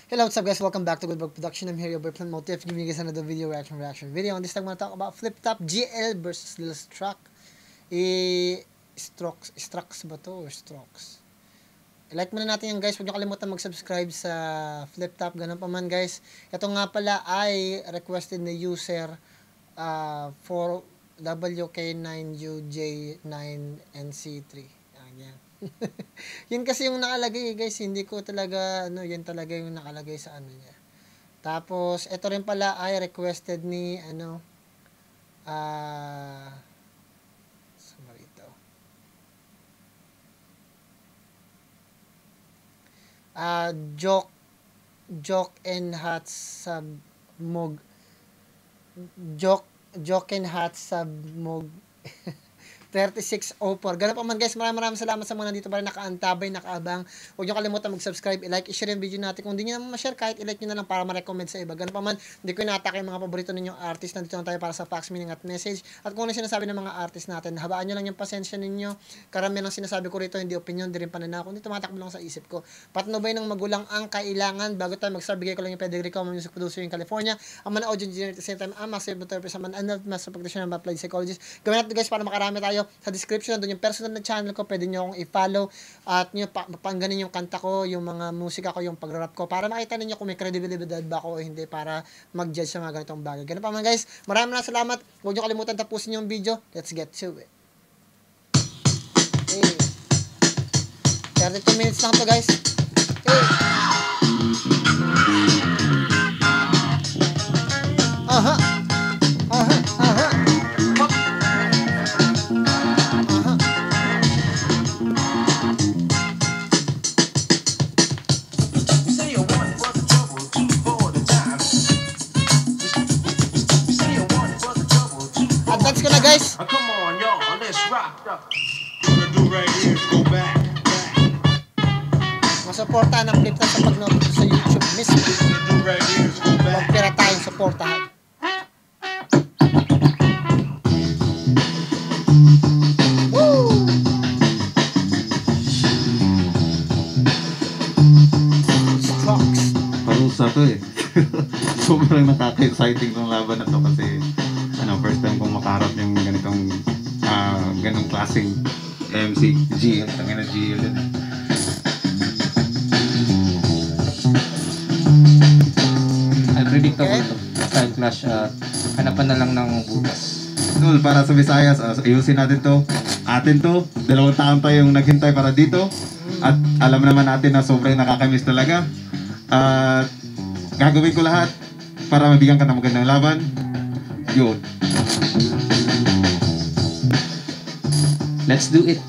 Hello, what's up guys? Welcome back to Goodbug Production. I'm here, your boy Plant Motif, giving you guys another reaction video. On this time, I'm gonna talk about Flip Top GL versus Lil Struck. Strokes ba to or Strokes? I-like muna natin yan guys. Huwag nyo kalimutan mag-subscribe sa Flip Top. Ganun pa man guys. Ito nga pala ay requested na user for WK9UJ9NC3. Yan. Yun kasi yung nakalagay guys, hindi ko talaga yan talaga yung nakalagay sa niya. Tapos ito rin pala ay requested ni Samarito. Joke and Hot Sub Mog Joke and Hot Sub Mog 3604. Ganun pa man guys, maraming salamat sa mga nandito pa rin nakaantabay, nakaabang. Huwag nyo kalimutan mag-subscribe, i-like, i-share yung video natin. Kung hindi nyo naman ma-share, kahit i-like nyo na lang para ma-recommend sa iba. Ganun pa man, hindi ko inatake yung mga paborito ninyong artist. Nandito lang tayo para sa facts, meaning at message. At kung ano sinasabi ng mga artist natin, habaan nyo lang yung pasensya ninyo. Karamihan ng sinasabi ko rito, hindi opinion, di rin pananaw. Kundi tumatakbo lang sa isip ko. Patnubay ng magulang ang kailangan. Bago tayo mag-start, bigay ko lang yung pedigree ko, music producer in California. Ang man audio engineer at the same time, ang master therapist, ang master practitioner, ang applied psychologist. Gawin natin guys para makarami tayo. Sa description doon yung personal na channel ko, pwede nyo akong i-follow at nyo pangganin yung kanta ko, yung mga musika ko, yung pag-rap ko para makita ninyo kung may credibility ba ako o hindi, para mag-judge sa mga ganitong bagay. Ganun pa man guys, maraming salamat. Huwag nyo kalimutan tapusin yung video. Let's get to it. Okay. 32 minutes lang to guys. Okay. Aha. Advance ko na guys. Come on, y'all, let's rock. Gonna do right here is go back. Masuportahan ang Flip Top sa pag-note sa YouTube mismo. Gonna do right here is go back. Magpira tayong suportahan. Woo! Strokes. Parusa to eh. Sobrang nakaka-exciting tong laban na to kasi first time kong makaharap yung ganitong ganong klaseng MC GL, tangina GL din. Unpredictable to. Style clash, hanapan na lang ng butas. Tol, para sa Visayas, ayusin natin to. Atin to, 2 taon tayong naghintay para dito. At alam naman natin na sobrang nakakamiss talaga. At gagawin ko lahat para mabigyan ka ng magandang laban. Yun. Let's do it.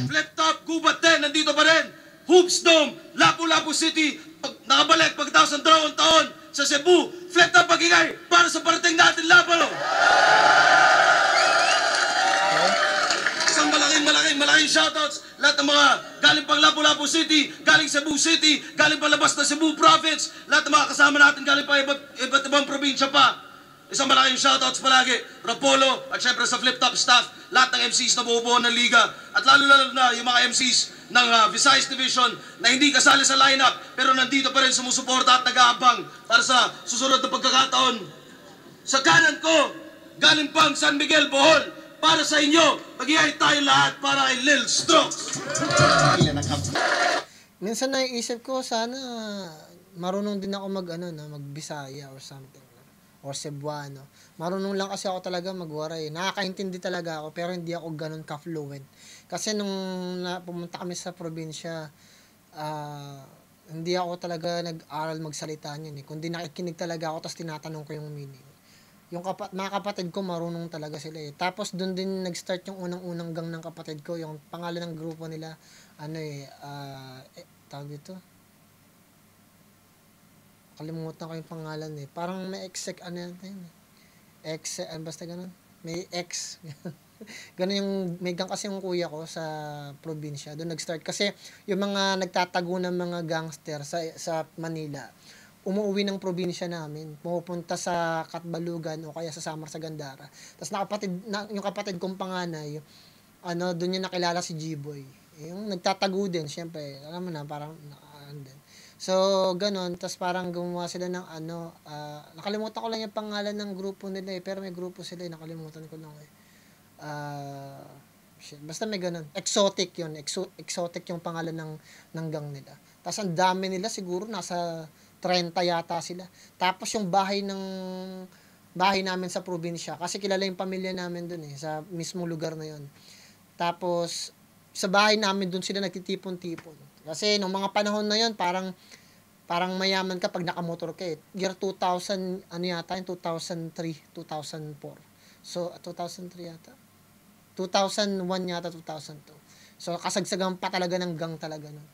Flip Top, Gubat 10, nandito pa rin. Hoops Dome, Lapu-Lapu City, nakabalik pagkatapos ng 2 taon sa Cebu. Flip Top, pag-ingay para sa parating natin laban. Isang malaking shoutouts. Lahat ng mga galing pang Lapu-Lapu City, galing Cebu City, galing palabas na Cebu Province. Lahat ng mga kasama natin galing pa iba't ibang probinsya pa. Isang malaking shoutouts palagi, Rapolo, at syempre sa Flip Top staff, lahat ng MCs na bubuo ng liga, at lalo na yung mga MCs ng Visayas Division na hindi kasali sa lineup, pero nandito pa rin sumusuporta at nag-aabang para sa susunod na pagkakataon. Sa kanan ko, galing pang San Miguel, Bohol, para sa inyo, mag-iay tayo lahat para kay Lil Strokes. Minsan naiisip ko, sana marunong din ako mag-Bisaya or something. Or Cebuano. Marunong lang kasi ako talaga magwaray. Nakakaintindi talaga ako, pero hindi ako ganun ka-fluent. Kasi nung pumunta kami sa probinsya, hindi ako talaga nag-aral magsalita niyan eh. Kundi nakikinig talaga ako, tapos tinatanong ko yung meaning. Yung mga kapatid ko, marunong talaga sila eh. Tapos doon din nag-start yung unang-unang gang ng kapatid ko. Yung pangalan ng grupo nila, tawag dito? Kalimutan ko yung pangalan eh. Parang may basta ganun. May X. Ganun yung, may gang kasi yung kuya ko sa probinsya. Doon nag-start. Kasi yung mga nagtatago ng mga gangster sa Manila, umuwi ng probinsya namin. Pumupunta sa Katbalugan o kaya sa Samar sa Gandara. Tapos yung kapatid kong panganay, doon yung nakilala si G-Boy. Yung nagtatago din, syempre. Alam mo na, parang, So, ganun. Tapos parang gumawa sila ng nakalimutan ko lang yung pangalan ng grupo nila eh. Pero may grupo sila eh. Nakalimutan ko lang eh. Shit. Basta may ganun. Exotic yun. Exotic yung pangalan ng gang nila. Tapos ang dami nila siguro nasa 30 yata sila. Tapos yung bahay namin sa probinsya. Kasi kilala yung pamilya namin dun eh. Sa mismong lugar na yun. Tapos sa bahay namin dun sila nagtitipon-tipon. Kasi nung mga panahon na yun, parang mayaman ka pag nakamotor ka eh. Year 2000, ano yata yung 2003, 2004. So, 2003 yata. 2001 yata, 2002. So, kasagsagan pa talaga ng gang talaga nun.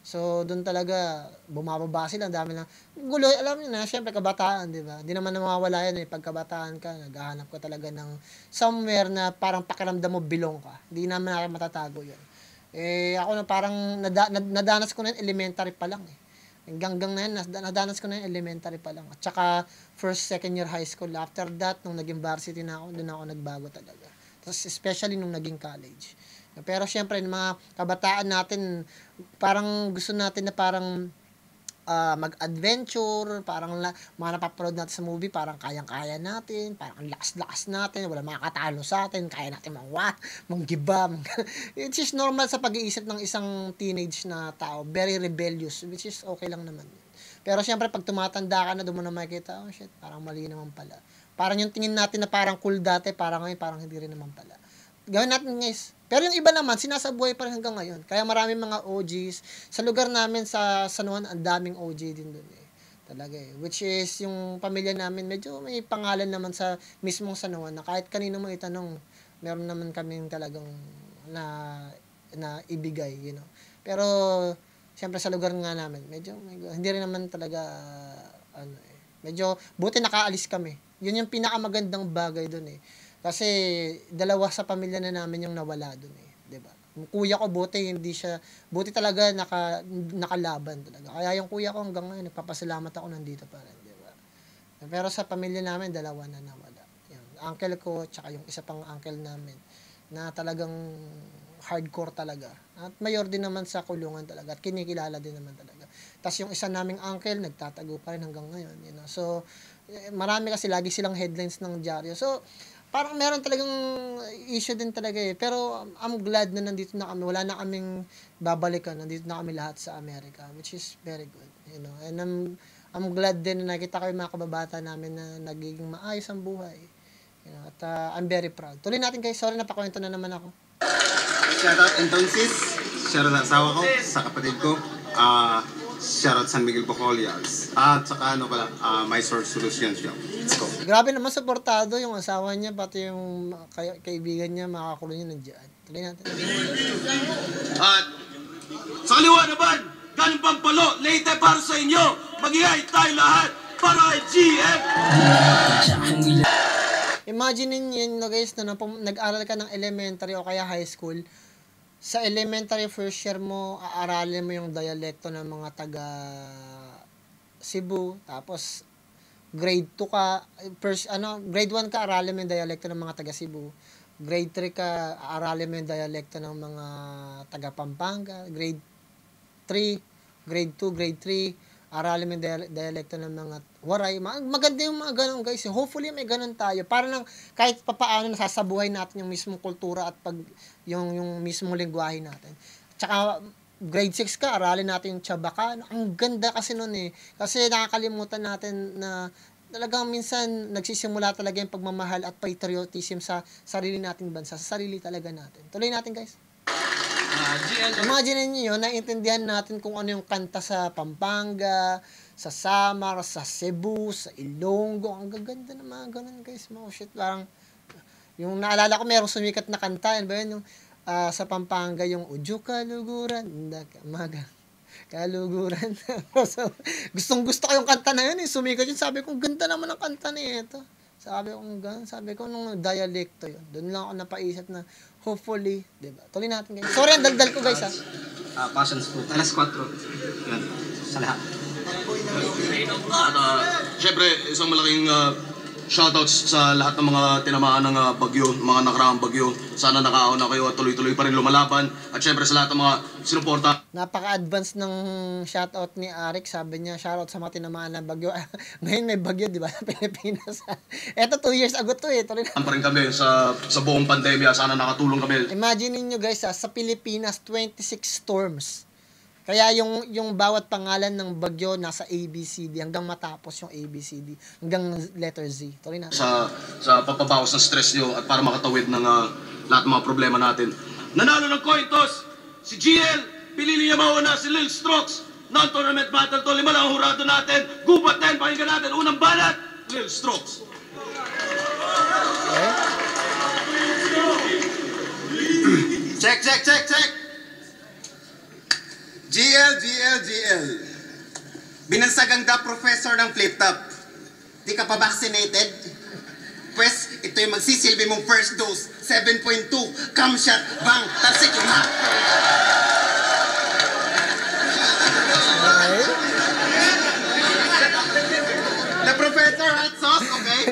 So, doon talaga, bumababa sila, ang dami lang. Gulo, alam niyo na, syempre kabataan, di ba? Di naman mawawala yan eh. Pag kabataan ka, naghahanap ka talaga ng somewhere na parang pakiramdam mo bilong ka. Di naman natin matatago yun. Eh, ako na parang nadanas ko na yung elementary pa lang eh. Hanggang na yan, nadanas ko na yung elementary pa lang. At saka, first, second year high school. After that, nung naging varsity na ako, doon ako nagbago talaga. Tapos, especially nung naging college. Pero, syempre, yung mga kabataan natin, parang gusto natin na parang mag-adventure, parang mga napapanood natin sa movie, parang kayang-kaya natin, parang lakas-lakas natin, wala makakatalo sa atin, kaya natin manggiba. It's just normal sa pag-iisip ng isang teenage na tao, very rebellious, which is okay lang naman. Pero syempre, pag tumatanda ka na, doon mo na makikita, oh shit, parang mali naman pala. Parang yung tingin natin na parang cool dati, parang ngayon, parang hindi rin naman pala. Gawin natin guys. Pero yung iba naman, sinasabuhay pa rin hanggang ngayon. Kaya maraming mga OGs. Sa lugar namin sa San Juan, ang daming OG din doon eh. Talaga eh. Which is, yung pamilya namin, medyo may pangalan naman sa mismong San Juan na kahit kanino mo itanong, meron naman kaming talagang na ibigay, you know. Pero, siyempre sa lugar nga namin, medyo hindi rin naman talaga, medyo, buti nakaalis kami. Yun yung pinakamagandang bagay doon eh. Kasi dalawa sa pamilya na namin yung nawala doon eh, 'di ba? Yung kuya ko buti talaga nakalaban talaga. Kaya yung kuya ko hanggang ngayon nagpapasalamat ako nandito pa rin, 'di ba? Pero sa pamilya namin dalawa na nawala. Yung uncle ko tsaka yung isa pang uncle namin na talagang hardcore talaga. At mayor din naman sa kulungan talaga at kinikilala din naman talaga. Tapos yung isa naming uncle nagtatago pa rin hanggang ngayon, you know. So marami kasi lagi silang headlines ng dyaryo. So parang meron talagang issue din talaga eh. Pero I'm glad na nandito na kami. Wala na kaming babalikan. Nandito na kami lahat sa Amerika. Which is very good. You know? And I'm glad din na nakita ko yung mga kababata namin na nagiging maayos ang buhay. You know? At I'm very proud. Tuloy natin guys. Sorry, napakwento na naman ako. Shoutout entonces. Shoutout sa asawa ko, sa kapatid ko. Shoutout San Miguel Bocolias. At saka My Source Solutions Shop. Let's go. Grabe naman suportado yung asawa niya, pati yung kaibigan niya, makakulo niya nandiyan. Tuloy natin. At sa kaliwa naman, galing Pampalo, Leyte para sa inyo. Mag-ihay tayo lahat para kay GM. Imagine niyo guys na nag-aral ka ng elementary o kaya high school. Sa elementary first year mo, aaralin mo yung dialekto ng mga taga Cebu. Tapos grade 2 ka, grade 1 ka, aralin mo yung dialekto ng mga taga Cebu. Grade 3 ka, aralin mo yung dialekto ng mga taga Pampanga. Grade 3, grade 2, grade 3, aralin mo yung dialekto ng mga Waray. Maganda yung mga ganun guys. Hopefully may ganun tayo. Para lang kahit papaano nasasabuhay natin yung mismong kultura at yung mismong lengguwahe natin. Tsaka grade 6 ka, aralin natin yung Chabacano. Ang ganda kasi nun eh. Kasi nakakalimutan natin na talagang minsan nagsisimula talaga yung pagmamahal at patriotism sa sarili nating bansa. Sa sarili talaga natin. Tuloy natin guys. Imagine niyo yun, naiintindihan natin kung ano yung kanta sa Pampanga, sa Samar, sa Cebu, sa Ilonggo. Ang gaganda na mga ganun guys. Mga shit lang. Yung naalala ko merong sumikat na kanta. Yan ba yun? Yung sa Pampanga yung Udyo Kaluguran. Kaluguran. So, gustong-gusto ko yung kanta na yun. Sumikat yun. Sabi ko, ganda naman ang kanta na ito. Sabi ko, ganun. Sabi ko, nung dialekto yun. Doon lang ako napaisip na, hopefully, diba? Tuloy natin guys. Sorry, ang daldal ko guys ha. Passions Fruit. Alas 4. Yan. Sa lahat. Siyempre, isang malaking shoutouts sa lahat ng mga tinamaan ng bagyo, mga nakaraang bagyo. Sana nakaahon na kayo at tuloy-tuloy pa rin lumalaban. At syempre sa lahat ng mga sinuporta. Napaka-advance ng shoutout ni Arik. Sabi niya, shoutout sa mga tinamaan ng bagyo. Ngayon may bagyo, di ba? Sa Pilipinas. Eto, 2 years ago to eh. Tuloy na. Pa rin kami sa buong pandemya. Sana nakatulong kami. Imagine niyo guys, sa Pilipinas, 26 storms. Kaya yung bawat pangalan ng bagyo nasa ABCD hanggang matapos yung ABCD. Hanggang letter Z. Tuloy na. Sa papabawas ng stress nyo at para makatawid ng lahat ng mga problema natin. Nanalo ng coin toss, si GL, pinili niya mauna si Lil Strokes. Non-tournament battle to, 5 lang ang hurado natin. Gubat 10, pakinggan natin. Unang balat, Lil Strokes. Okay. Check. GL. Binansagang the professor ng flip-top. Di ka pa vaccinated? Pwes, ito yung magsisilbi mong first dose. 7.2, cum shot, bang, tansik yung ha. The professor hot sauce, okay?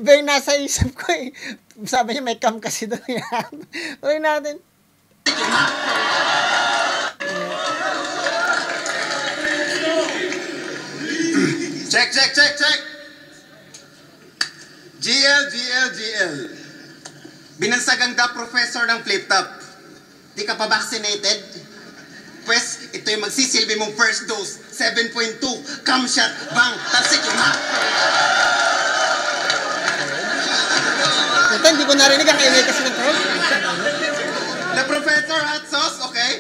Iba yung nasa isip ko eh. Sabi niya may cam kasi doon yan. Tuloy natin. Check. GL. Binansagang the professor ng flip-top. Di ka pa vaccinated? Pwes, ito yung magsisilbi mong first dose. 7.2, cum shot, bang, tansik yung ha. Ito, hindi ko narinig ang ingay kasi ng throat. The professor hot sauce, okay?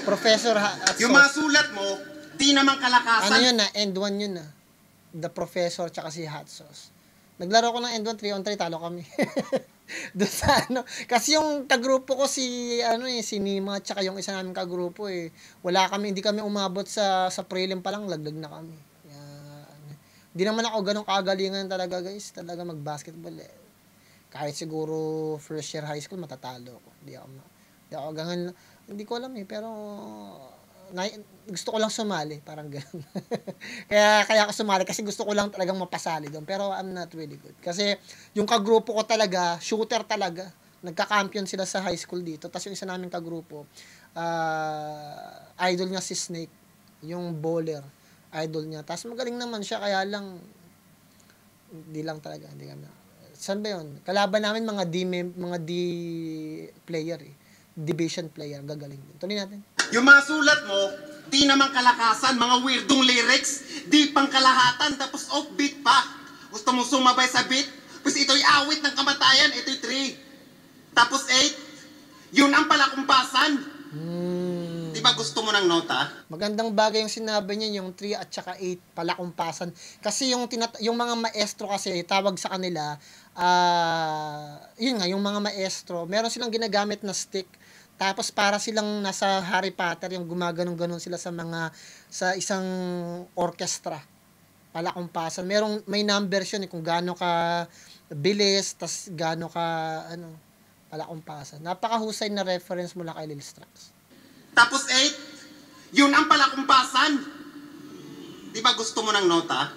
Professor Yung mga sulat mo, di naman kalakasan. ano yun na? End 1 yun na. The Professor tsaka si Hot Sauce. Naglaro ko ng End 1, 3-on-3, talo kami. Doon sa ano. Kasi yung kagrupo ko si Nima tsaka yung isa namin kagrupo eh. Hindi kami umabot sa prelim pa lang, laglag na kami. Hindi naman ako ganun kagalingan talaga guys. Talaga mag-basketball eh. Kahit siguro first year high school, matatalo ko. Hindi ko alam eh, pero gusto ko lang sumali, parang gano'n. kaya ako sumali kasi gusto ko lang talagang mapasali doon. Pero I'm not really good. Kasi yung kagrupo ko talaga, shooter talaga. Nagka-champion sila sa high school dito. Tapos yung isa namin kagrupo, idol niya si Snake. Yung bowler, idol niya. Tapos magaling naman siya, kaya lang, hindi kami. Saan ba yun? Kalaban namin mga D player eh. Division player, gagaling din. Tuloy natin. Yung mga sulat mo, di naman kalakasan, mga weirdong lyrics, di pang kalahatan, tapos offbeat pa. Gusto mong sumabay sa beat? Pues ito'y awit ng kamatayan, ito'y 3. Tapos 8, yun ang palakumpasan. Di ba gusto mo ng nota? Magandang bagay yung sinabi niya, yung 3 at saka 8, palakumpasan. Kasi yung mga maestro kasi, tawag sa kanila, yun nga, yung mga maestro, meron silang ginagamit na stick. Tapos para silang nasa Harry Potter, yung gumaganon-ganon sila sa isang orchestra. Palakumpasan. May numbers yun kung gaano ka bilis, tas gaano ka palakumpasan. Napakahusay na reference mula kay Lil Strokes. Tapos 8, yun ang palakumpasan. Di ba gusto mo ng nota?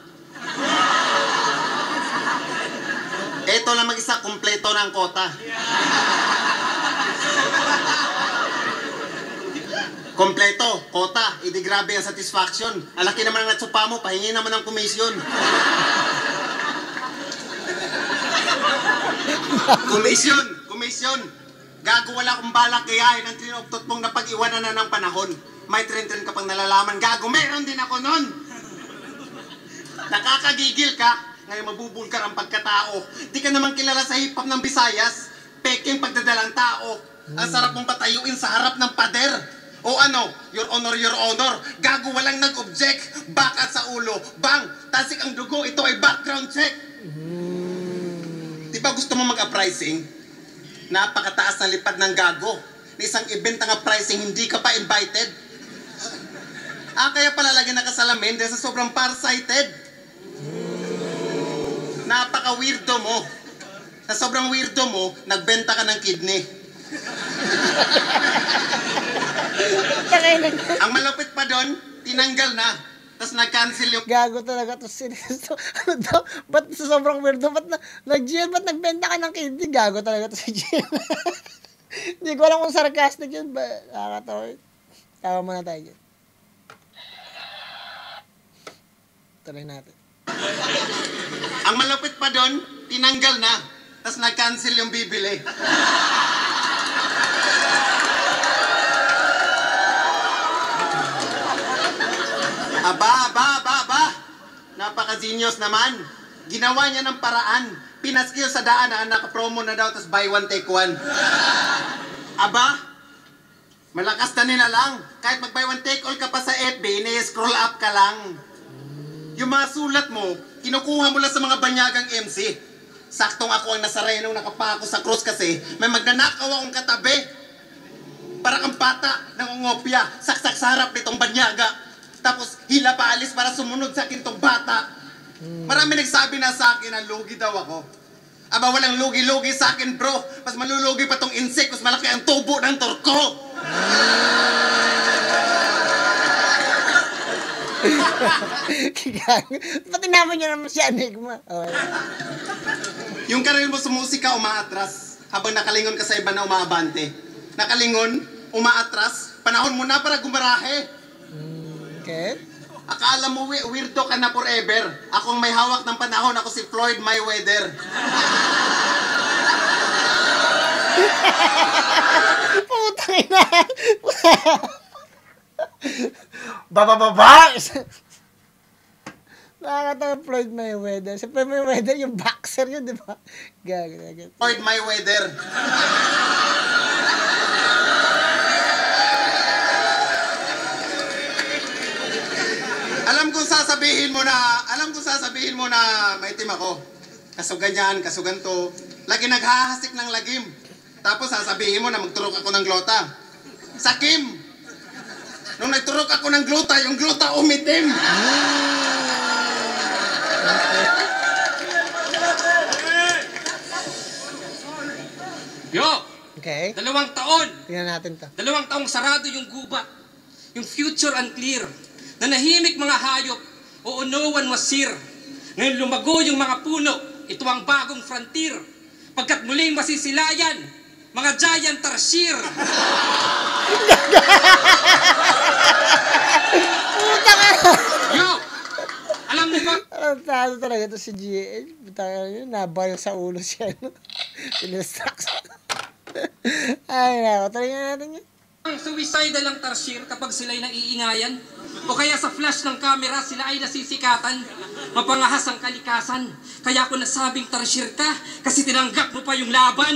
Ito lang mag-isa, kumpleto ng kota. Kompleto, kota, hindi grabe ang satisfaction. Alaki naman ang natsupa mo, pahingi naman ng komisyon. Komisyon. Gago, wala akong balak kayain ang trinoktot mong napag-iwanan na ng panahon. May tren-tren ka pang nalalaman. Gago, meron din ako nun. Nakakagigil ka, ngayon mabubulkar ang pagkatao. Di ka naman kilala sa hip-hop ng Visayas. Peking pagdadalang tao. Ang sarap mong patayuin sa harap ng pader. O ano, your honor, gago, walang nag-object, bakat sa ulo, bang, tasik ang dugo, ito ay background check. Di ba gusto mo mag-uprising? Napakataas na lipad ng gago. Na isang event ang uprising, hindi ka pa invited. Kaya pala lagi nakasalamin dahil sa sobrang farsighted. Napaka-weirdo mo. Sa sobrang weirdo mo, nagbenta ka ng kidney. Ang malapit pa doon, tinanggal na. Tapos nag-cancel yung Gago talaga to sinisto. Ano daw? Ba't sa sobrang weirdo? Ba't nag-GL? Ba't nagbenta ka ng candy? Gago talaga to si GL. Hindi ko alam kung sarcastic yun ba. Nakakatawa yun. Tawa muna tayo dyan. Tuloy natin. Ang malapit pa doon, tinanggal na. Tapos nag-cancel yung bibili. Aba. Napaka-genius naman. Ginawa niya ng paraan. Pinaskill sa daan na naka-promo na daw, tapos buy one, take one. Aba, malakas na nila lang. Kahit mag-buy one, take all ka pa sa FB, ni-scroll up ka lang. Yung mga sulat mo, kinukuha mo lang sa mga banyagang MC. Saktong ako ang nasarenong nakapako sa cross kasi may magnanakaw akong katabi. Para kang bata, nangungopya, saksak sa harap nitong banyaga. Tapos hila pa alis para sumunod sa akin tong bata. Marami nagsabi na sa akin na lugi daw ako. Aba, walang lugi-lugi sa akin, bro. Mas malulugi pa tong insect, mas malaki ang tubo ng torko. Pati naman nyo naman si Enigma. Okay. Yung karil mo sa musika, umaatras. Habang nakalingon ka sa iba na umaabante. Nakalingon, umaatras. Panahon mo na para gumarahe. Okay. Akala mo weirdo ka na forever. Akong may hawak ng panahon, ako si Floyd Mayweather. Putang ina. Baba. Nakakatawa Floyd Mayweather. Si Floyd Mayweather, yung boxer yun, di ba? Gago. Floyd Mayweather. Alam kong sasabihin mo na may team ako. Kasugan yan, kasugan to. Lagi naghahasik ng lagim. Tapos sasabihin mo na magturok ako ng glota. Sakim! Nung nagturok ako ng glota, yung glota umitim. Yo! Okay. 2 taon! Tingnan natin to. 2 taong sarado yung gubat. Yung future unclear. Nanahimik mga hayop. Oo, no one was here. Ngayon lumago yung mga puno. Ito ang bagong frontier. Pagkat muling masisilayan, mga giant tarsier. Yo! Alam mo ba? Ang talo talaga to si GH. Butang yun, nabayo sa ulo siya. No? Pinistrax. Ay, nako. Talaga natin yun. Ang suicidal ang tarsier kapag sila'y naiingayan. O kaya sa flash ng camera sila ay nasisikatan. Mapangahas ang kalikasan. Kaya ako nasabing tarsier ka kasi tinanggap mo pa yung laban.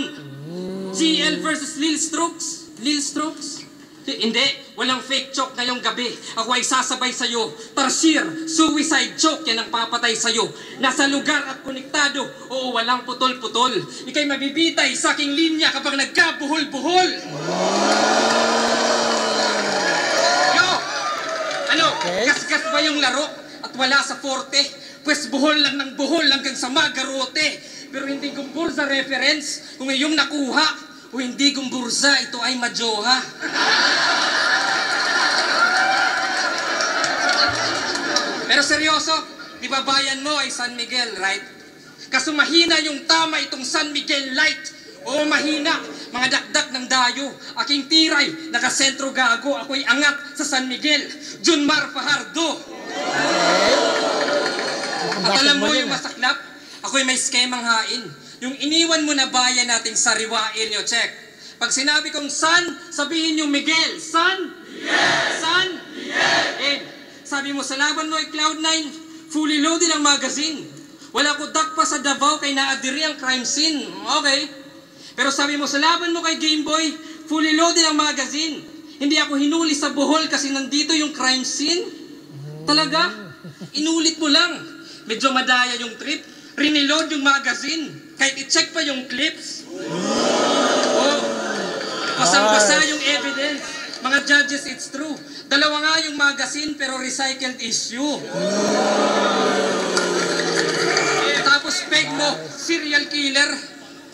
GL versus Lil Strokes. Lil Strokes? Hindi, walang fake choke ngayong gabi. Ako ay sasabay sa'yo. Tarsier, suicide choke, yan ang papatay sa'yo. Nasa lugar at konektado, oo, walang putol-putol. Ika'y mabibitay sa aking linya kapag nagkabuhol-buhol. Yo! Ano? Okay. Gasgas ba yung laro? At wala sa forte? Pwes buhol lang ng buhol hanggang sa magarote. Pero hindi gumbursa reference kung iyong nakuha. O hindi gumbursa, ito ay madyoha. Pero seryoso, di ba bayan mo ay San Miguel, right? Kaso mahina yung tama itong San Miguel Light. Oo, mahina. Mga dakdak ng dayo. Aking tiray, nakasentro gago. Ako'y angat sa San Miguel. Junmar Fajardo. At alam mo yung masaklap? Ako'y may skemang hain. Yung iniwan mo na bayan nating sariwain nyo, check. Pag sinabi kong San, sabihin nyo Miguel. San? Miguel! San? Miguel! Sabi mo sa laban mo ay Cloud9, fully loaded ang magazine. Wala ko dak pa sa Davao kay naadiri ang crime scene. Okay. Pero sabi mo sa laban mo kay Gameboy, fully loaded ang magazine. Hindi ako hinuli sa Bohol kasi nandito yung crime scene. Talaga? Inulit mo lang. Medyo madaya yung trip. Riniload yung magazine. Kahit i-check pa yung clips. Oh. Basang-basa yung evidence. Mga judges, it's true. 2 nga yung magazine pero recycled issue. Tapos peg mo, serial killer.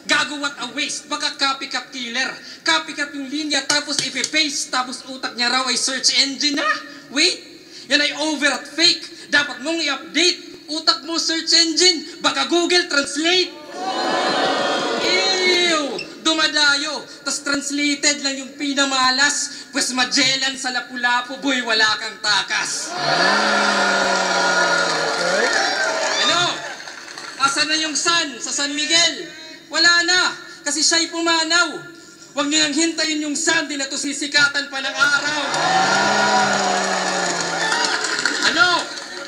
Gago, what a waste. Baka copycat killer. Copycat yung linya tapos ipipaste. Tapos utak niya raw ay search engine na. Wait, yan ay over at fake. mong i-update. Utak mo search engine, baka Google Translate. Ew! Dumadayo. Tas translated lang yung pinamalas. Pues Magellan sa Lapu-Lapu, boy, wala kang takas. Ano? Asan na yung sun sa San Miguel? Wala na, kasi siya'y pumanaw. Huwag niyo nang hintayin yung sun, di na to sisikatan pa ng araw. Ano?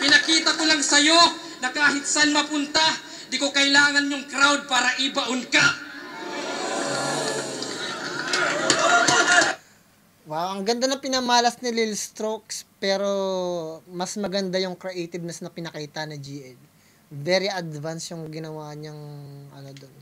Pinakita ko lang sa'yo na kahit saan mapunta, di ko kailangan yung crowd para ibaon ka. Wow, ang ganda ng pinamalas ni Lil Strokes, pero mas maganda yung creativeness na pinakita ni GL. Very advanced yung ginawa niyang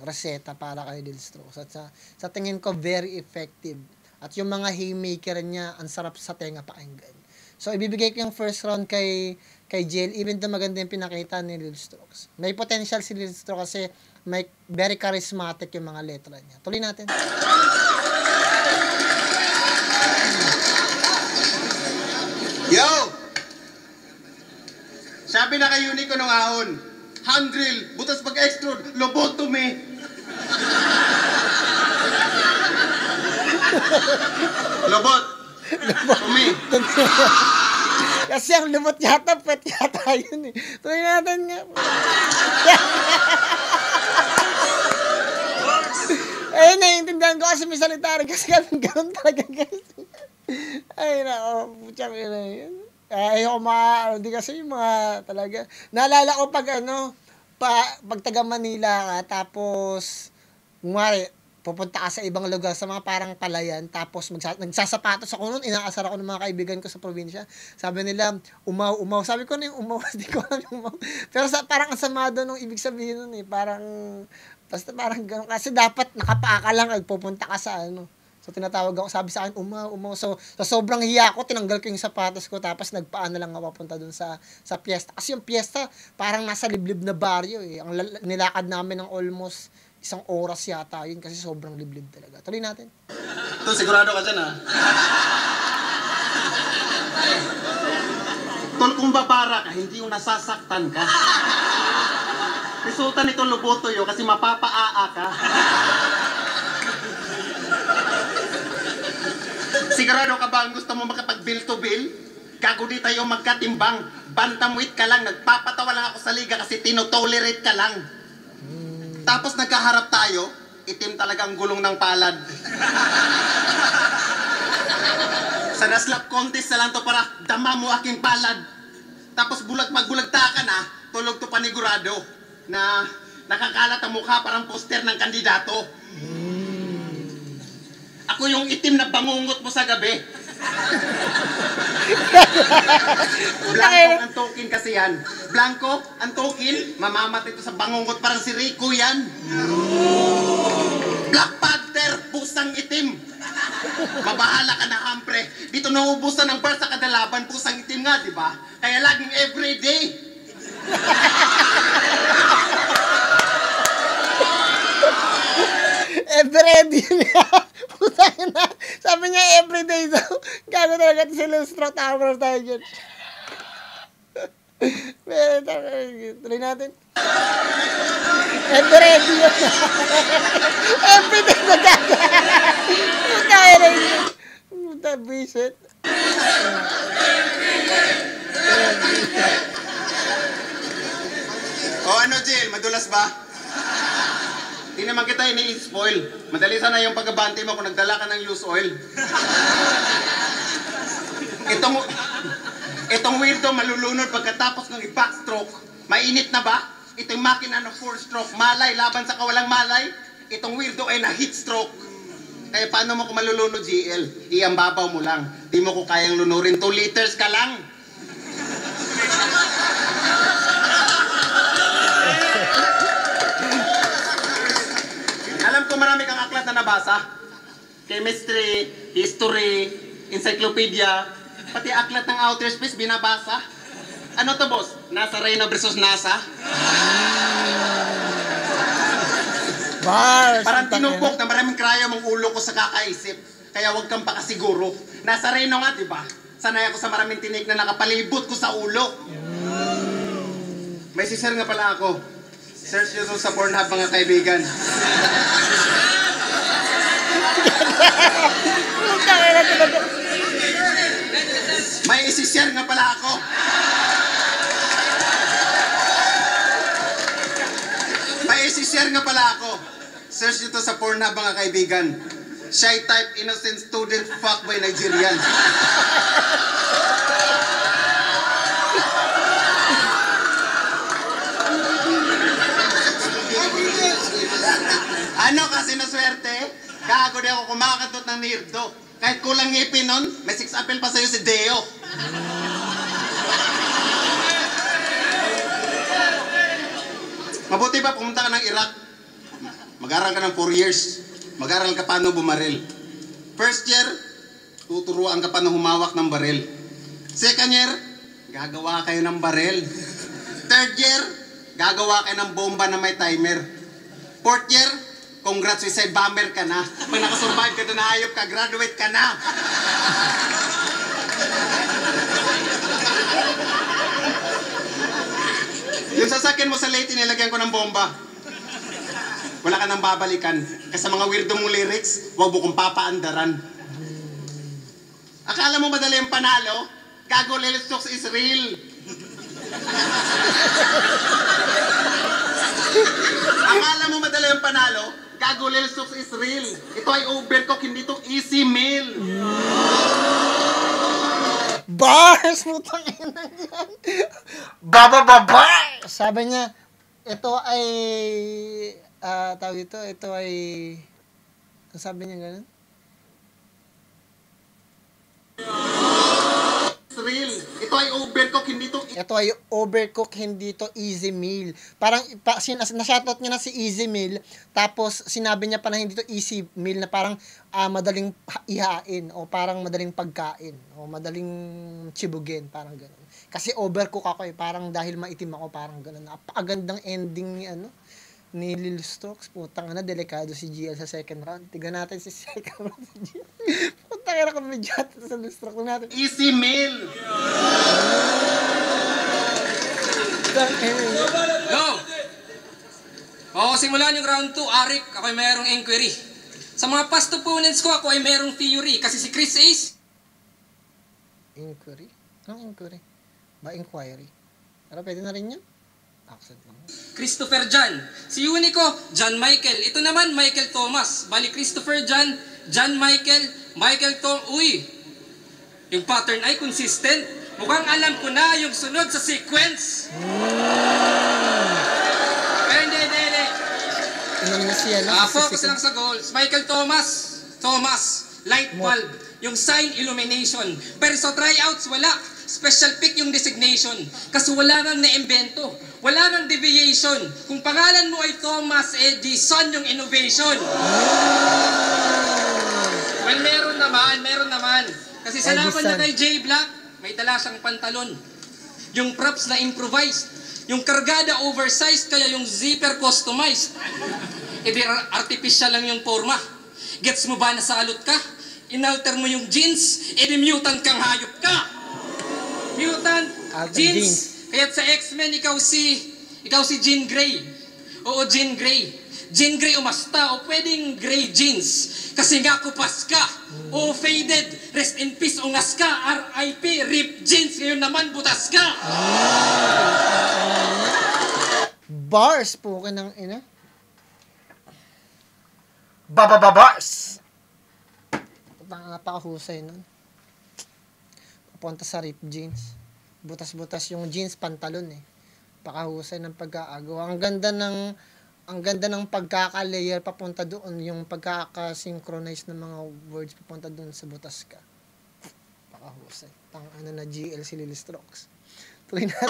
reseta para kay Lil Strokes. At sa tingin ko, very effective. At yung mga haymaker niya, ang sarap sa tenga pakinggan. So, ibibigay ko yung first round kay GL, even though maganda yung pinakita ni Lil Strokes. May potential si Lil Strokes kasi may very charismatic yung mga letra niya. Tuloy natin. Yo! Sabi na kay Unico nung ahon, handrill, butas pag-extrude, lobotomy. Lobot. Tumi. Kasi ang lumot yata, pet yata yun eh. Tuloy natin nga. Ayun, naiintindihan ko kasi may salita rin kasi kami ganun talaga guys. Ay, nako, putyang ina yun. Ayoko hindi kasi yung mga talaga. Naalala ko pag pag taga Manila ka, tapos, kumari, pupunta ka sa ibang lugar, sa mga parang palayan, tapos nagsasapatos ako noon, inaasar ako ng mga kaibigan ko sa probinsya. Sabi nila, umaw. Sabi ko na yung umaw, hindi ko alam yung umaw. Pero parang ang sama doon nung ibig sabihin nun eh, parang, basta parang gano'n. Kasi dapat nakapaa ka lang, pupunta ka sa So, tinatawag ako, sabi sa akin, umaw. So, sobrang hiya ko, tinanggal ko yung sapatos ko, tapos nagpaan na lang ako papunta dun sa piyesta. Kasi yung piyesta, parang nasa liblib na baryo eh. Ang nilakad namin ng almost 1 oras yata yun, kasi sobrang liblib talaga. Tuloy natin. Ito, sigurado ka dyan, ha? Tol, kung babara ka, hindi yung nasasaktan ka. Resulta nito lobotoyo kasi mapapaa ka. Sigurado ka ba ang gusto mo makapag-bill to bill? Gago di tayo magkatimbang. Bantamwit ka lang, nagpapatawa lang ako sa liga kasi tinotolerate ka lang. Tapos nagkaharap tayo, itim talaga ang gulong ng palad. Sa naslap contest na lang to para dama mo aking palad. Tapos magbulagta ka na, tulog to panigurado na nakakalat ang mukha parang poster ng kandidato. Ako yung itim na bangungot mo sa gabi. Blanco ang token kasi yan. Blanco ang token, mamamatay ito sa bangungot parang si Rico yan. Black Panther, pusang itim. Mabahala ka na, hampre. Dito nauubusan ng bar sa kadalaban, pusang itim nga, di ba? Kaya laging everyday. Everyday niya. Putang na. Sabi niya everyday daw. Gago talaga ito si Lil Strokes. Tower tayo dyan. Tuloy natin. Everyday yun. Everyday na gaga. Putang na yun. Putang bisit. O ano, Jill? Madulas ba? Di naman kita ini-spoil. Madali sana yung pagkabante mo kung nagdala ka ng used oil. Itong weirdo malulunod pagkatapos ng i-backstroke. Mainit na ba? Itong makina ng 4-stroke. Malay, laban sa kawalang malay. Itong weirdo ay na-heat stroke. Kaya paano mo kung malulunod, GL? Iambabaw mo lang. Di mo ko kayang lunurin. 2 liters ka lang. Alam ko marami kang aklat na nabasa. Chemistry, history, encyclopedia, pati aklat ng outer space binabasa. Ano to, boss? NASA Reyna versus NASA? Bars. Parang tinumpok na maraming kryo mong ulo ko sa kakaisip. Kaya huwag kang pakasiguro. Nasa Reyna nga, di ba? Sanay ako sa maraming tinik na nakapalibot ko sa ulo. May sisir nga pala ako. Search nyo to sa Pornhub mga kaibigan. May isishare nga pala ako. May isishare nga pala ako. Search nyo to sa Pornhub mga kaibigan. Shy type innocent student fuckboy Nigerian. Ano kasi na swerte? Gago di ako kumakatot ng nirdo. Kahit kulang ngipin nun, may 6 apple pa sa'yo si Deo. Mabuti ba pumunta ka ng Iraq? Mag-aral ka ng 4 years. Mag-aral ka paano bumaril. First year, tuturuan ka paano humawak ng baril. Second year, gagawa kayo ng baril. Third year, gagawa kayo ng bomba na may timer. Fourth year, congrats, suicide bomber ka na. Pag nakasurvive ka doon, hayop ka, graduate ka na. Yung sasakyan mo sa Leyte, nilagyan ko ng bomba. Wala ka nang babalikan. Kasi sa mga weirdo mong lyrics, huwag mo kong papaandaran. Akala mo madali yung panalo? Gago, Lil Stokes is real. Akala mo madali yung panalo? Gago, Lil Stokes is real. Ito ay overcook, hindi to easy meal. Bars! Putang ina yan. Baba! Sabi niya, ito ay, tawag ito ay, sabi niya ganun? Real. Ito ay overcook, hindi to Ito ay overcook, hindi to easy meal. Parang, na-shoutout niya na si easy meal, tapos sinabi niya pa na hindi to easy meal, na parang madaling ihain, o parang madaling pagkain, o madaling chibugin, parang gano'n. Kasi overcook ako parang dahil maitim ako, parang gano'n. Napakagandang ending ni, ni Lil Stokes. Putang ina, delikado si GL sa second round. Tignan natin si second round si GL. Putang ina, kung may jat sa Lil Stokes natin. easy meal. Go! Oo, simulan yung round 2, Arik, ako ay mayroong inquiry. Sa mga past opponents ko, ako ay mayroong theory. Kasi si Chris Ace... Inquiry? Anong inquiry? Ba inquiry? Pero pwede na rin yun? Accent lang. Christopher John. Si Unico, John Michael. Ito naman, Michael Thomas. Bali, Christopher John, John Michael, Michael Tom. Uy! Yung pattern ay consistent. Mukhang alam ko na yung sunod sa sequence. Pero hindi. Ano na siya, no? Focus lang sa goals. Michael Thomas, light bulb. Yung sign illumination. Pero sa tryouts, wala. Special pick yung designation. Kasi wala nang na-invento. Wala nang deviation. Kung pangalan mo ay Thomas Edison, yung innovation. Well, meron naman. Kasi sa laban niya kay Jay Black, may dala siyang pantalon. Yung props na improvised. Yung kargada oversized, kaya yung zipper customized. Di artificial lang yung forma. Gets mo ba na salot ka? Inalter mo yung jeans, mutant kang hayop ka. Mutant, jeans. Kaya sa X-Men, ikaw si Jean Grey. Oo, Jean Grey. Jean Grey umasta o pwedeng Grey jeans. Kasi nga kupas ka. O faded, rest in peace, ungas ka. RIP, rip jeans. Ngayon naman, butas ka. Bars po ka ng ina. Bars! Napakahusay nun. Papunta sa rip jeans. Butas-butas yung jeans, pantalon Pakahusay ng pag-aagawa. Ang ganda ng pagkaka-layer papunta doon, yung pagkaka-synchronize ng mga words papunta doon sa butas ka. Pakahusay. Na GL si Lil Stokes. Tuloy natin.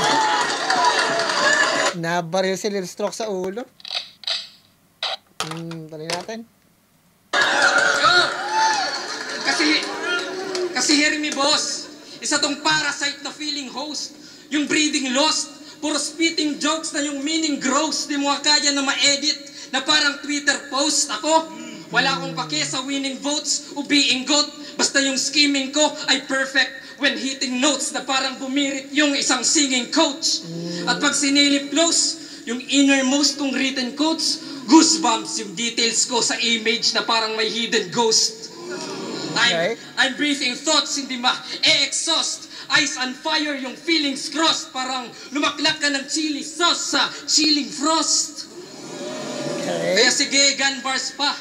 Nabaril si Lil Stokes sa ulo. Tuloy natin. Kasi hear me, boss. Isa tong parasite na feeling host. Yung breathing lost. Puro spitting jokes na yung meaning gross. Di mo kaya na ma-edit na parang Twitter post. Ako, wala akong pake sa winning votes o being goat. Basta yung scheming ko ay perfect. when hitting notes na parang bumirit yung isang singing coach. At pag sinilip close, yung innermost kong written quotes, goosebumps yung details ko sa image na parang may hidden ghost. I'm breathing thoughts, hindi ma-exhaust. Eyes on fire, yung feelings crossed. Parang lumaklak ka ng chili sauce sa chilling frost. Kaya sige, gun bars pa.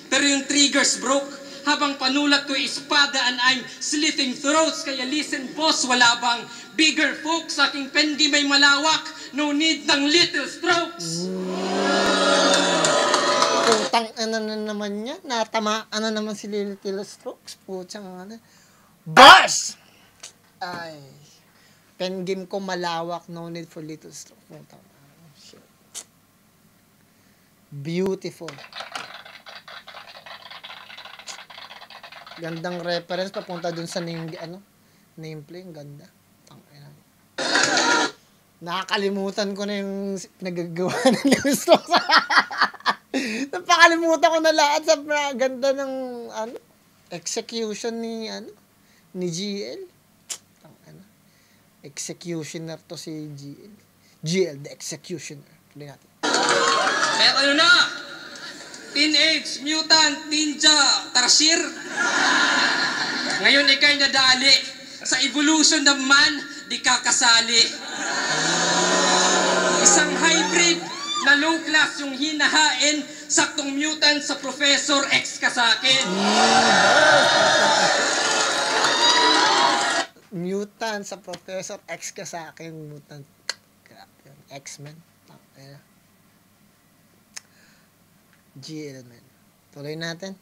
Pero yung triggers broke. Habang panulat ko espada and I'm slitting throats. Kaya listen boss, wala bang bigger folks? Aking pen di may malawak. No need ng little strokes. Putang ano na naman yan. Natamaan na naman si Little Strokes. Putang ano. Bars! Ay. Pen game ko malawak. No need for little strokes. Putang shit. Beautiful. Gandang reference papunta dun sa nameplate. Ganda. Nakakalimutan ko na yung nagagawa ng Little Strokes. Napakalimutan ko na lahat sa ganda ng execution ni GL. Executioner to si GL. GL, the executioner. Tuloy natin. Kaya ano na? Teenage Mutant Ninja Tarsier. Ngayon ikay nadali. Sa evolution ng man, di kakasali. Isang hybrid na low class yung hinahain, saktong mutant sa Professor X ka sa akin. Mutant sa Professor X ka sa akin. Mutant. X-Men. GL, man. Tuloy natin.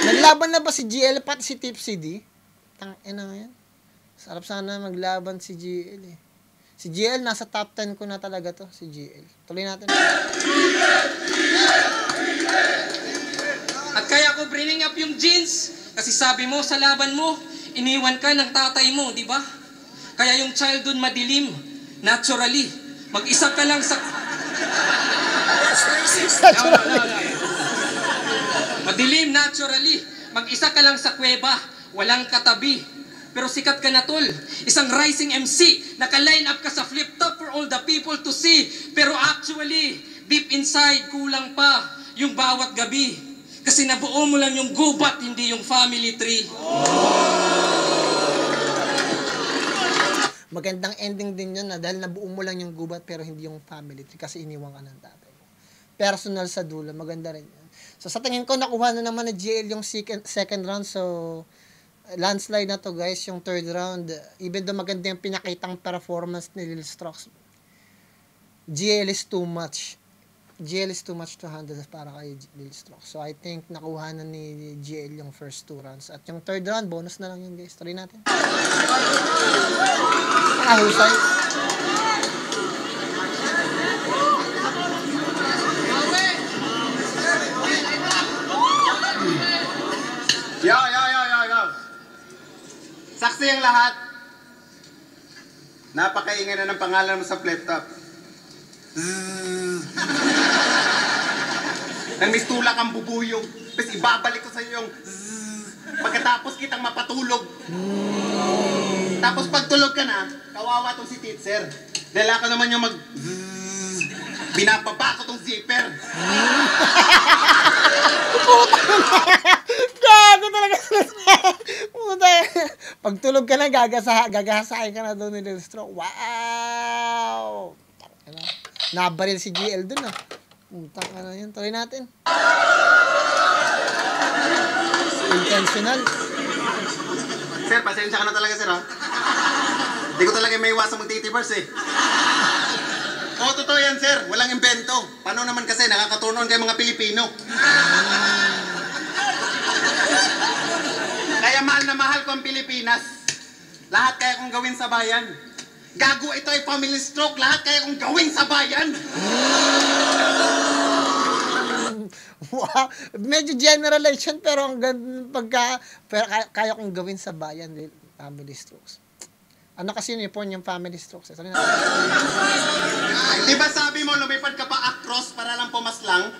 Naglaban na ba si GL pati si Tipsy D? Tangina nga yan. Sarap sana maglaban si GL eh. Si GL nasa top 10 ko na talaga to. Si GL. Tuloy natin. At kaya ko bringing up yung jeans. Kasi sabi mo sa laban mo, iniwan ka ng tatay mo, di ba? Kaya yung childhood madilim, naturally. Mag-isa ka lang sa... Madilim, naturally. Mag-isa ka lang sa kuweba, walang katabi. Pero sikat ka na tol. Isang rising MC, naka-line up ka sa flip top for all the people to see. Pero actually, deep inside, kulang pa yung bawat gabi. Kasi nabuo mo lang yung gubat, hindi yung family tree. Magandang ending din yun na dahil nabuo mo lang yung gubat pero hindi yung family tree kasi iniwan ka ng tatay mo. Personal sa dulo, maganda rin yun. So sa tingin ko nakuha na naman na GL yung second round, so landslide na to guys, yung third round. Even though maganda yung pinakitang performance ni Little Strokes, GL is too much. GL is too much to handle para kay Little Strokes. So I think nakuha na ni GL yung first two rounds. At yung third round, bonus na lang yun guys. Try natin. Nakahusay. Yo. Saksi ang lahat. Napakaingay na ng pangalan mo sa flip top. Nang mistulak ang bubuyog, tapos ibabalik ko sa iyo yung pagkatapos kitang mapatulog. Tapos pagtulog ka na, kawawa tong si Titser. Dahil ako naman yung binababa ko tong zipper. Gago talaga. Puta. Pagtulog ka na, gagasahin ka na doon ni Little Stroke. Wow! Nabaril si GL dun ah. Putang ano yun. Tuloy natin. Intentional. Sir, pasensya ka na talaga sir ha. Hindi ko talaga may iwasang magtitibers eh. Oo, totoo yan sir. Walang invento. Paano naman kasi nakakaturnoon kayo mga Pilipino? Kaya mahal na mahal ko ang Pilipinas. Lahat kaya kong gawin sa bayan. Gago, ito ay family stroke. Lahat kaya kong gawin sa bayan. Wow. Medyo generalization pero ang pero kaya kong gawin sa bayan, family strokes. Ano kasi yun yung family strokes? Di ba sabi mo lumipad ka pa across para lang pumaslang?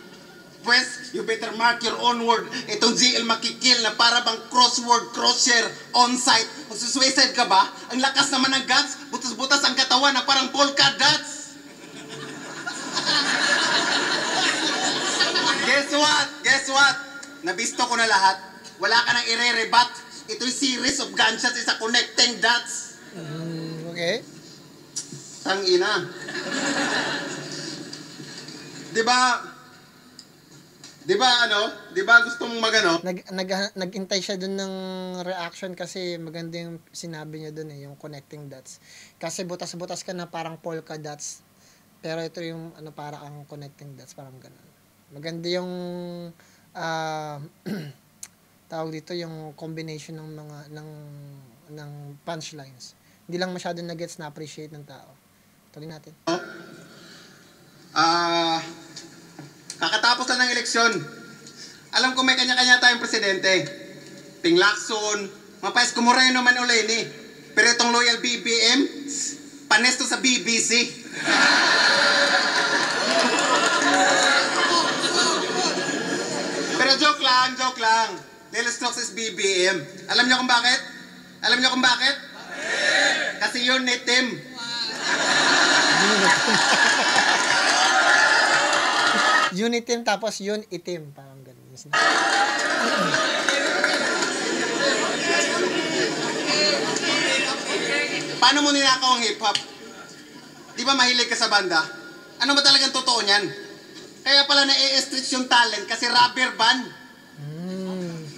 Pues, You better mark your own word. Itong GL makikil na para bang crossword, cross-share, on-site. Magsusuicide ka ba? Ang lakas naman ng guts, butas-butas ang katawan na parang polka dots. Guess what? Nabisto ko na lahat. Wala ka nang ire-rebat. Ito'y series of gunshots is a connecting dots. Okay. Tangina. Di ba gusto mong magano? Nagintay siya dun ng reaction kasi maganda yung sinabi niya dun yung connecting dots. Kasi butas-butas ka na parang polka dots. Pero ito yung para ang connecting dots, parang ganun. Maganda yung tawag dito yung combination ng mga ng punchlines. Hindi lang masyadong na-gets na appreciate ng tao. Tuloy natin. Kakatapos lang ng eleksyon. Alam ko may kanya-kanya tayong presidente. Ting Lacson, mapais kumureno man uli ni. Pero itong loyal BBM, panesto sa BBC. Pero joke lang. Daily Stocks is BBM. Alam niyo kung bakit? Kasi yun itim. Unitim tapos yun itim. Parang ganun. Paano mo ninakaw ang hip-hop? Di ba mahilig ka sa banda? Ano ba talagang totoo niyan? Kaya pala na-e-stretch yung talent kasi rubber band.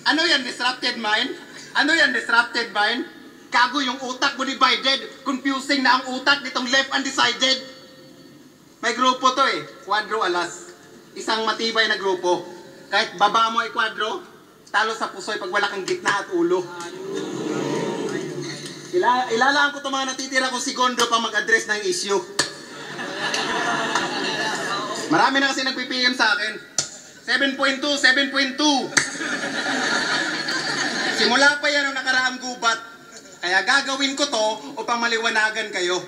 Ano yan, disrupted mind? Gago yung utak mo divided. Confusing na ang utak nitong left undecided. May grupo to Quadro Alas. Isang matibay na grupo. Kahit baba mo ay quadro, talo sa pusoy pag wala kang gitna at ulo. Ilalaan ko itong mga natitira kong segundo pa mag-address ng issue. Marami na kasi nagpipm sa akin. 7.2. Simula pa yan ang nakaraang gubat. Kaya gagawin ko to upang maliwanagan kayo.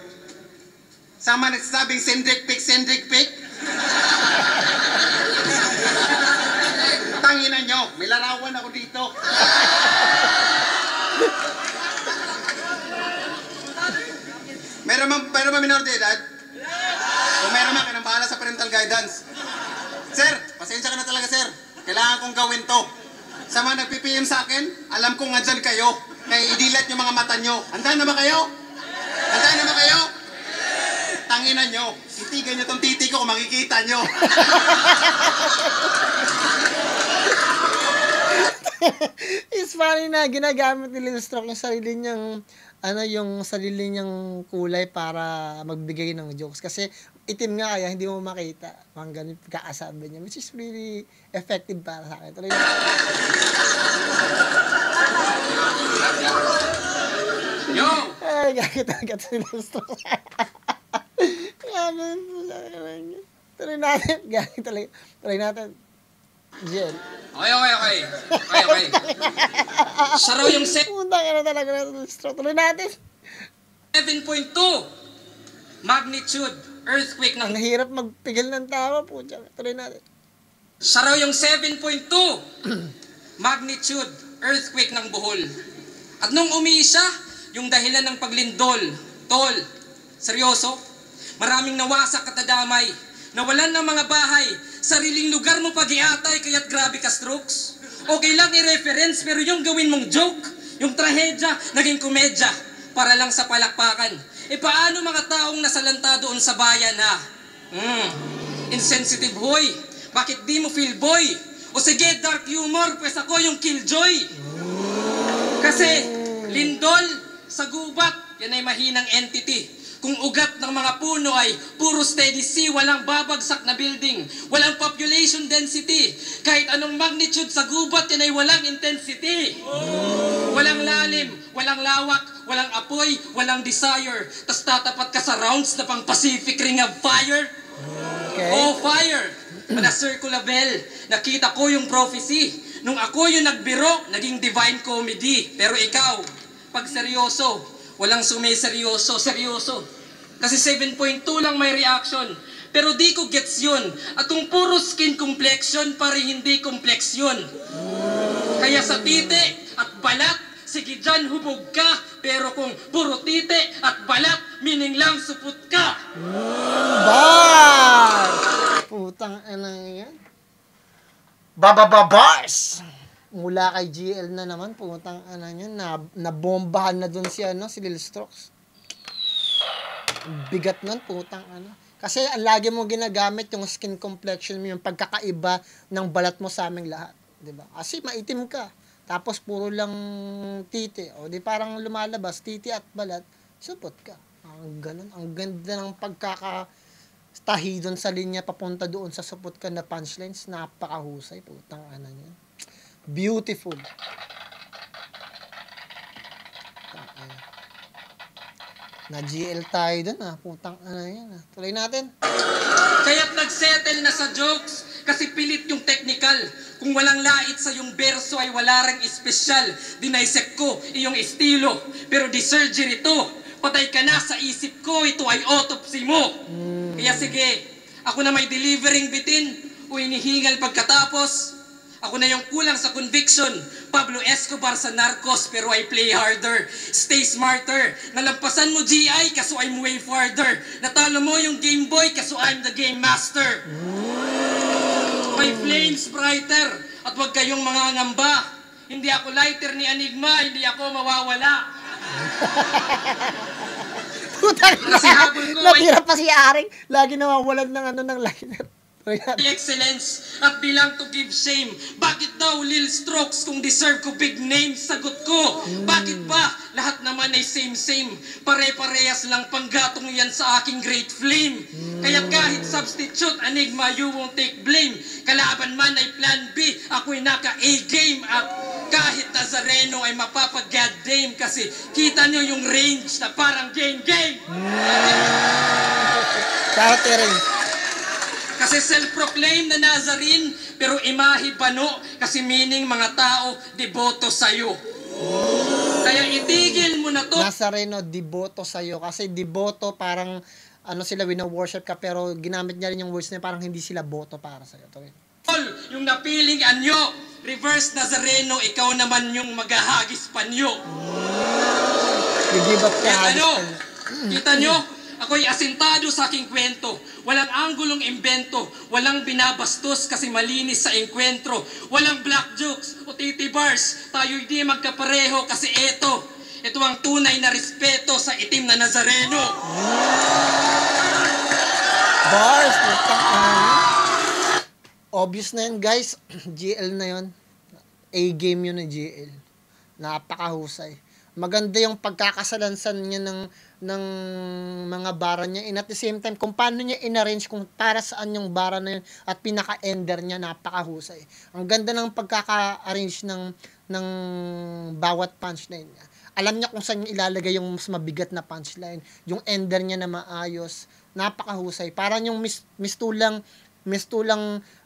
Sama nagsasabing sendrik pic. Tanginan nyo, may larawan ako dito. Meron ba minor de edad? Kung meron man, kanang bahala sa parental guidance. Sir, pasensya ka na talaga sir. Kailangan kong gawin to. Sa mga nagpipm sa akin, alam kong andyan kayo. Kaya idilat yung mga mata nyo. Handa na ba kayo? Tanginan nyo. Titigan nyo tong titi ko kung makikita nyo. It's funny na ginagamit ni Lil Stroke yung sarili niyang yung sarili niyang kulay para magbigay ng jokes kasi itim nga kaya hindi mo makita. Mga ganun pagkakasabi niya, which is really effective para sa akin. Tuloy na. Yo! Ay, gagit si Lil Stroke. Tuloy natin. Gagit talaga. Tuloy natin. Jen. Okay. Siya raw yung Punta ka na talaga na Lil Stroke. Tuloy natin. 7.2 magnitude earthquake ng... Ang hirap magpigil ng tawa po. Tuloy natin. Siya raw yung 7.2 magnitude earthquake ng Bohol. At nung umiisa, yung dahilan ng paglindol, tol, seryoso, maraming nawasak at nadamay, nawalan ng mga bahay, sariling lugar mo pag-iatay kaya't grabe ka strokes. Okay lang i-reference pero yung gawin mong joke, yung trahedya, naging komedya, para lang sa palakpakan. E paano mga taong nasalanta doon sa bayan ha? Insensitive hoy, bakit di mo feel boy? O sige dark humor, pues ako yung killjoy. Kasi lindol sa gubat, yan ay mahinang entity. Kung ugat ng mga puno ay puro steady sea, walang babagsak na building, walang population density. Kahit anong magnitude sa gubat, yan ay walang intensity. Walang lalim, walang lawak, walang apoy, walang desire. Tas tatapat ka sa rounds na pang Pacific Ring of Fire. Okay. Oh, fire! Mana circular bell, nakita ko yung prophecy. Nung ako yung nagbiro, naging divine comedy. Pero ikaw, pag seryoso, walang sumiseryoso, seryoso. Kasi 7.2 lang may reaction. Pero di ko gets yun. At kung puro skin complexion, pare hindi complexion. Kaya sa titi at balat, sige dyan hubog ka. Pero kung puro titi at balat, meaning lang supot ka. Bars! Putang ina yan. Bars! Mula kay GL na naman, putang ina yan. Nabombahan na dun si Lil Strokes. Bigat nun, putang ano. Kasi ang lagi mo ginagamit yung skin complexion mo, yung pagkakaiba ng balat mo sa aming lahat. Diba? Kasi maitim ka. Tapos puro lang titi. O di parang lumalabas, titi at balat, supot ka. Ang ganun. Ang ganda ng pagkakatahi doon sa linya papunta doon sa supot ka na punchlines. Napakahusay. Putang ano niya. Beautiful. Na GL tayo dun putang ano yan Tuloy natin. Kaya't nagsettle na sa jokes kasi pilit yung technical. Kung walang lait sa yung berso ay wala ring espesyal. Dinaisek ko iyong estilo. Pero di surgery to. Patay ka na sa isip ko. Ito ay autopsy mo. Kaya sige, ako na may delivering bitin o inihingal pagkatapos. Ako na yung kulang sa conviction. Pablo Escobar sa Narcos pero I play harder. Stay smarter. Nalampasan mo GI kaso I'm way farther. Natalo mo yung Game Boy kaso I'm the Game Master. My flames brighter. At wag kayong mga ngamba. Hindi ako lighter ni Enigma. Hindi ako mawawala. Putang Kasi habol ko natira pa si Aring. Lagi nawawalan ng lighter. excellence at bilang to give shame. Bakit daw Lil Strokes kung deserve ko big name? Sagot ko, bakit ba? Lahat naman ay same. Pare-parehas lang panggatong yan sa aking great flame. Kaya kahit substitute, Enigma, you won't take blame. Kalaban man ay plan B, ako'y naka-A-game. At kahit Nazareno ay mapapag-goddamn kasi kita nyo yung range na parang game. Countering. Kasi self-proclaim na Nazarene, pero imahe bano, kasi meaning mga tao, deboto sa'yo. Kaya itigil mo na to. Nazareno, deboto sa'yo. Kasi deboto, parang, sila, wino-worship ka, pero ginamit niya rin yung words na parang hindi sila boto para sa'yo. Yung napiling anyo, reverse Nazareno, ikaw naman yung maghahagis panyo. Give up ka, kita nyo? Ako'y asintado sa aking kwento. Walang anggulong imbento. Walang binabastos kasi malinis sa enkwentro. Walang black jokes o titi bars. Tayo'y di magkapareho kasi ito ang tunay na respeto sa itim na Nazareno. Bars! Obvious na yun, guys. GL na yun. A-game yun ng GL. Napakahusay. Maganda yung pagkakasalansan niya ng mga bara niya. And at the same time, kung paano niya in-arrange, kung para saan yung bara na yun, at pinaka-ender niya, napakahusay. Ang ganda ng pagkaka-arrange ng bawat punchline niya. Alam niya kung saan niya ilalagay yung mas mabigat na punchline. Yung ender niya na maayos. Napakahusay. Parang yung mistulang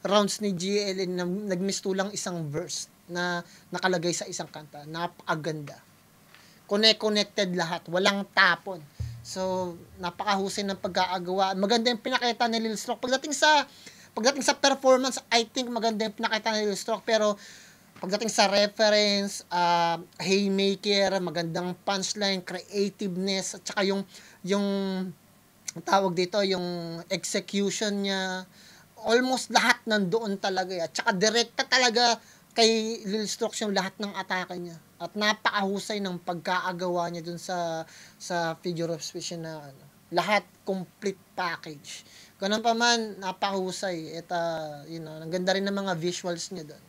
rounds ni GL, nagmistulang isang verse na nakalagay sa isang kanta. Napakaganda. Connected lahat, walang tapon. So, napakahusay ng pagkakagawa. Maganda yung pinakita ni Lil Stroke. Pagdating sa performance, I think maganda yung pinakita ni Lil Stroke, pero pagdating sa reference, haymaker, magandang punchline, creativeness, at saka yung tawag dito, yung execution niya, almost lahat nandoon talaga. At saka direkta talaga kay Lil Strokes yung lahat ng atake niya. At napakahusay ng pagkaagawa niya dun sa figure of speech na lahat complete package. Ganun pa man, napakahusay. At ang ganda rin ng mga visuals niya dun.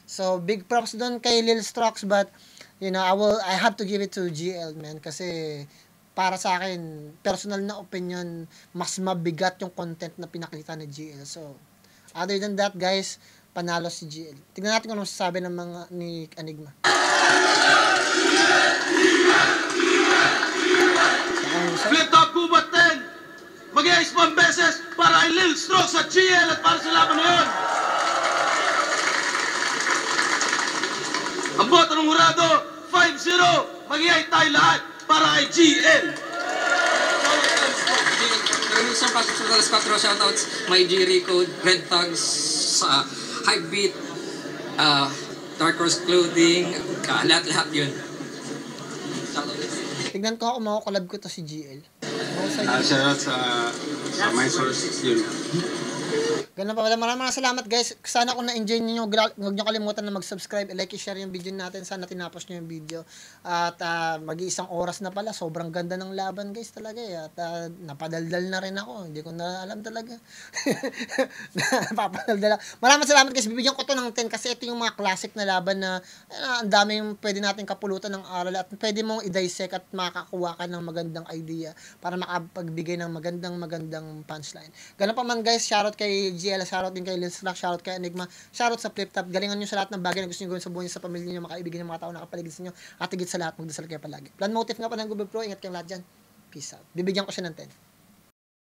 So big props dun kay Lil Strokes, but I have to give it to GL, man, kasi para sa akin, personal na opinion, mas mabigat yung content na pinakita ni GL. So other than that, guys, panalo si GL. Tingnan natin kung ano sasabi ng mga ni Enigma. Flip top Cuba 10. Mag-iayos pa ang beses para kay Lil Strokes at GL at para sa laban na yun. Ang boto ng hurado, 5-0. Mag-iay tayo lahat para kay GL. Pero minsan pasok sa Nicholas Patro, shoutouts. My G Rico, Red Thugs, Hypebeat, Dark Horse Clothing, lahat-lahat yun. Shoutouts. Tignan ko kung makukolab ko to si GL. Shoutout sa my source yun. Ganun pa, maraming salamat guys. Sana kung na-enjoy niyo, huwag niyo kalimutan na mag-subscribe, like, i-share yung video natin. Sana tinapos niyo yung video. At mag-iisang oras na pala. Sobrang ganda ng laban guys talaga eh. At napadaldal na rin ako. Hindi ko na alam talaga. Napapadaldal. Maraming salamat guys. Bibigyan ko to ng 10 kasi ito yung mga classic na laban na ang dami yung pwede natin kapulutan ng aral at pwede mong i-dissect at makakuha ka ng magandang idea para makapagbigay ng magandang punchline. Ganun pa man guys, shoutout kay GL, shoutout din kay Lil Slack, shoutout kay Enigma, shoutout sa Flip Top. Galingan nyo sa lahat ng bagay na gusto nyo gawin sa buhay nyo, sa pamilya nyo, mga kaibigan nyo, mga tao na nakapaligid sa inyo, at higit sa lahat, magdasal kayo palagi. Plan motive nga pa ng Google Pro, ingat kayong lahat dyan. Peace out. Bibigyan ko siya ng 10.